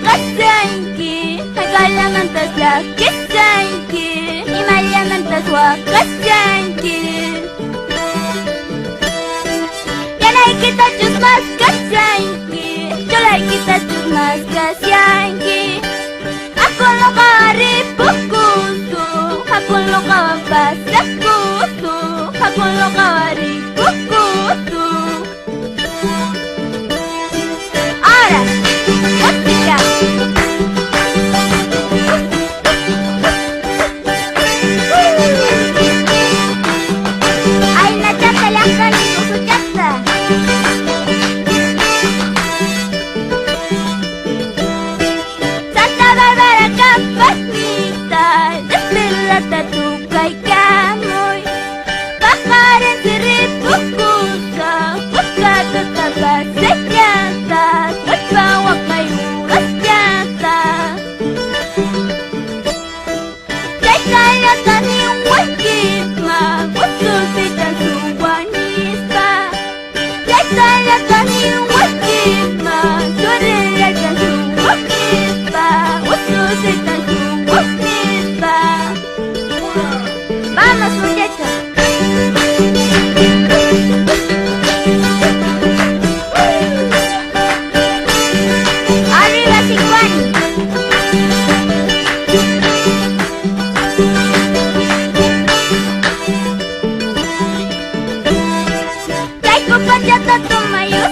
وقسنكي هقال من تسلك كسنكي إمالي من تسوقسنكي يلاي kita cusmas kasanki Jolai kita cusmas kasyanki Aku lo kari bukusu Aku lo kawan pasakusu Aku lo kari bukusu Ahora, música. Ay, la chata la cani con su chata. Santa Bárbara capacita, despilata tu caicamui. Bajar en siripucusa, busca tu tapas señatas, bawa kayu rasyata. Kaya tani wakitma, ususitan suwanista. Kaya tani wakitma, surirakan suwanista, ususitan suwanista. Vamos muchachos. Arriba Sicuani. Kay kupanyata tumayo